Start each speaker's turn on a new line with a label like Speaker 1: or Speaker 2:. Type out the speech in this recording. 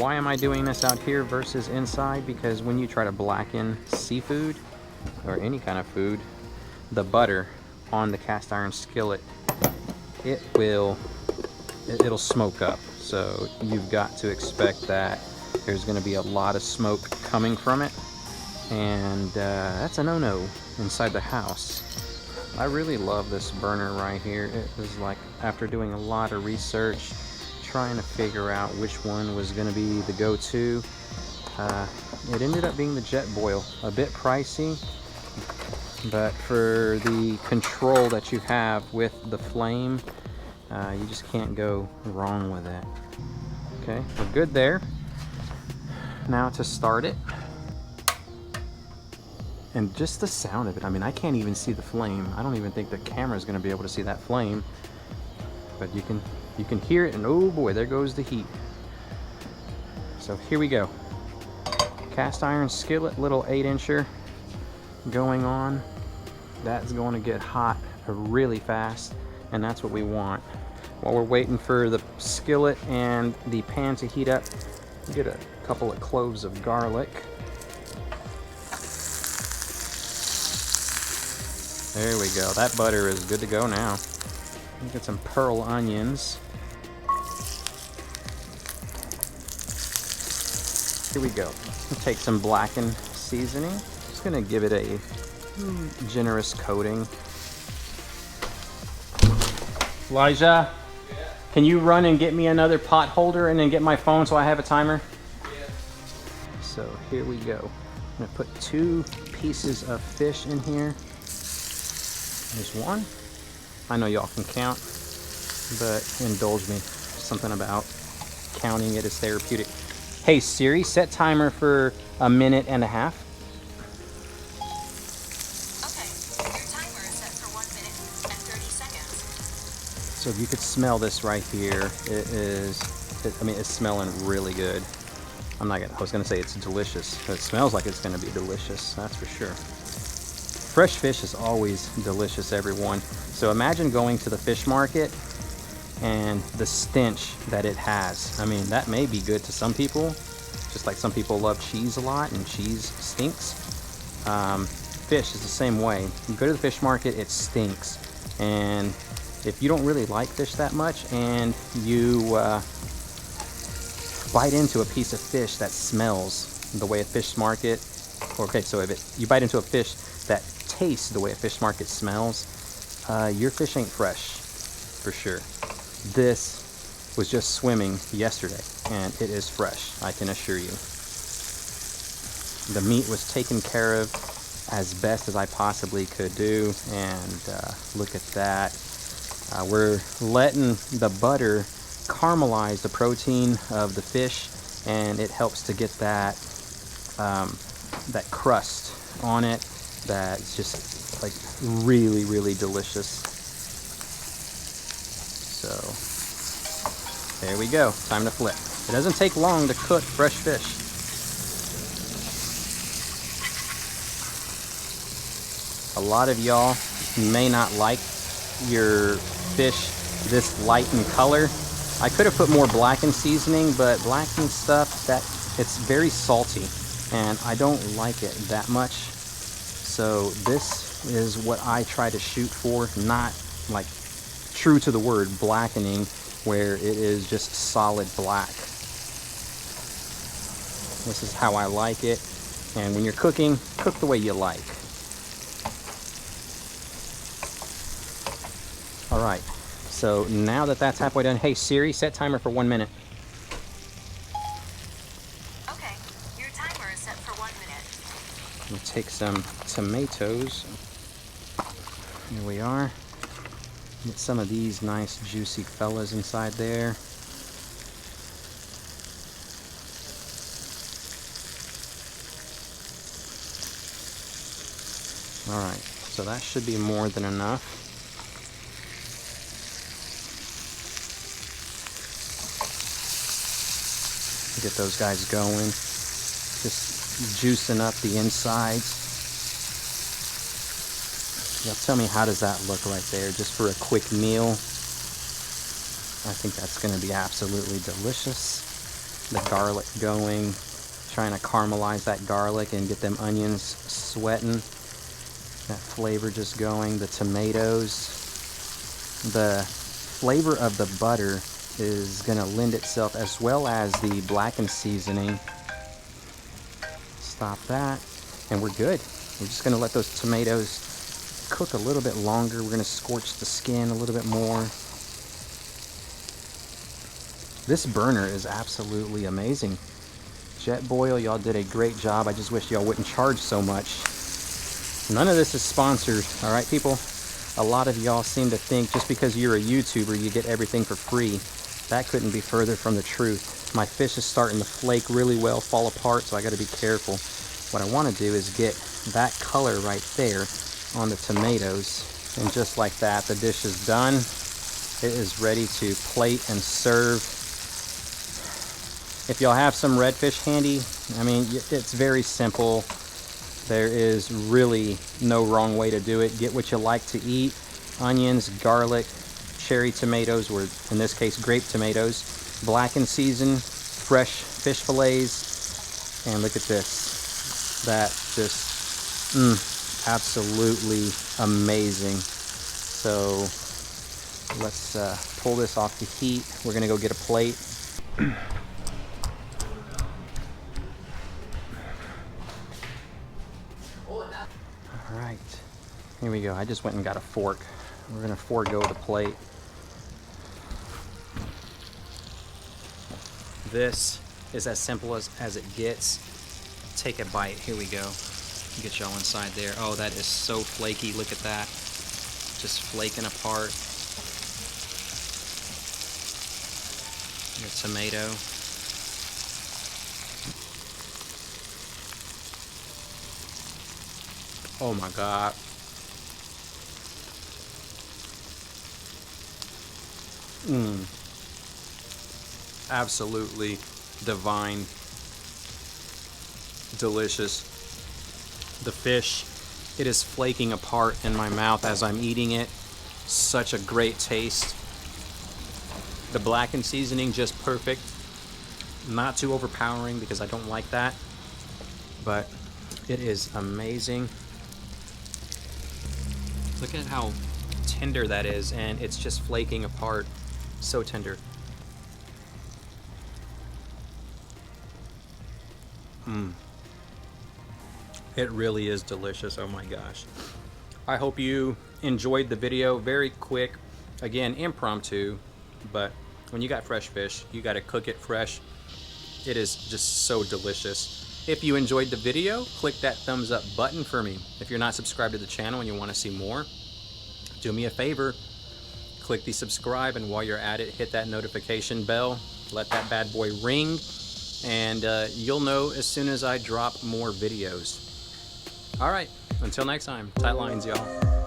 Speaker 1: why am I doing this out here versus inside? Because when you try to blacken seafood or any kind of food, the butter on the cast iron skillet, it'll smoke up. So you've got to expect that there's going to be a lot of smoke coming from it, and that's a no-no inside the house. I really love this burner right here. It was like, after doing a lot of research, trying to figure out which one was going to be the go-to, it ended up being the Jetboil. A bit pricey, but for the control that you have with the flame, you just can't go wrong with it. Okay, we're good there. Now to start it. And just the sound of it, I mean, I can't even see the flame. I don't even think the camera is going to be able to see that flame. But you can hear it, and oh boy, there goes the heat. So here we go. Cast iron skillet, little 8-incher going on. That's going to get hot really fast, and that's what we want. While we're waiting for the skillet and the pan to heat up, get a couple of cloves of garlic. There we go. That butter is good to go now. Get some pearl onions. Here we go. We'll take some blackened seasoning. Just gonna give it a generous coating. Elijah, can you run and get me another pot holder and then get my phone so I have a timer? So here we go. I'm gonna put 2 pieces of fish in here. There's one. I know y'all can count, but indulge me. Something about counting it is therapeutic. Hey Siri, set timer for 1.5 minutes.
Speaker 2: Okay, your timer is set for 1 minute and 30 seconds.
Speaker 1: So if you could smell this right here, it's smelling really good. I was gonna say it's delicious, but it smells like it's gonna be delicious, that's for sure. Fresh fish is always delicious, everyone. So imagine going to the fish market and the stench that it has. I mean, that may be good to some people, just like some people love cheese a lot and cheese stinks. Fish is the same way. You go to the fish market, it stinks. And if you don't really like fish that much and you bite into a piece of fish that smells the way a fish market, okay, so if you bite into a fish that tastes the way a fish market smells, your fish ain't fresh, for sure. This was just swimming yesterday, and it is fresh, I can assure you. The meat was taken care of as best as I possibly could do, and look at that. We're letting the butter caramelize the protein of the fish, and it helps to get that that crust on it that's just like really, really delicious. So there we go, time to flip. It doesn't take long to cook fresh fish. A lot of y'all may not like your fish this light in color. I could have put more blackened seasoning, but blackened stuff, it's very salty, and I don't like it that much. So this is what I try to shoot for, not like true to the word blackening, where it is just solid black. This is how I like it, and when you're cooking, cook the way you like. All right, so now that that's halfway done, hey Siri, set timer for 1 minute.
Speaker 2: Okay, your timer is set for 1 minute.
Speaker 1: We'll take some tomatoes. Here we are. Get some of these nice juicy fellas inside there. All right, so that should be more than enough. Get those guys going. Just juicing up the insides. Now tell me, how does that look right there, just for a quick meal? I think that's going to be absolutely delicious. the garlic going, trying to caramelize that garlic and get them onions sweating. That flavor just going, the tomatoes. The flavor of the butter is gonna lend itself, as well as the blackened seasoning. Stop that, and we're good. We're just gonna let those tomatoes cook a little bit longer. We're gonna scorch the skin a little bit more. This burner is absolutely amazing. Jetboil, y'all did a great job. I just wish y'all wouldn't charge so much. None of this is sponsored, all right, people? A lot of y'all seem to think just because you're a YouTuber, you get everything for free. That couldn't be further from the truth. My fish is starting to flake really well, fall apart, so I gotta be careful. What I wanna do is get that color right there on the tomatoes. And just like that, the dish is done. It is ready to plate and serve. If y'all have some redfish handy, I mean, it's very simple. There is really no wrong way to do it. Get what you like to eat. Onions, garlic, cherry tomatoes, or in this case, grape tomatoes, blackened season, fresh fish fillets, and look at this. That just, absolutely amazing. So let's pull this off the heat. We're gonna go get a plate. All right, here we go. I just went and got a fork. We're gonna forego the plate. This is as simple as it gets. Take a bite. Here we go. Get y'all inside there. Oh, that is so flaky. Look at that. Just flaking apart. Your tomato. Oh my God. Absolutely divine. Delicious. The fish, it is flaking apart in my mouth as I'm eating it. Such a great taste. The blackened seasoning just perfect. Not too overpowering because I don't like that. But it is amazing. Look at how tender that is, and it's just flaking apart. So tender. It really is delicious. Oh my gosh. I hope you enjoyed the video. Very quick, again, impromptu, but when you got fresh fish, you got to cook it fresh. It is just so delicious. If you enjoyed the video, click that thumbs up button for me. If you're not subscribed to the channel and you want to see more, do me a favor, click the subscribe, and while you're at it, hit that notification bell. Let that bad boy ring, and you'll know as soon as I drop more videos. All right, until next time, tight lines, y'all.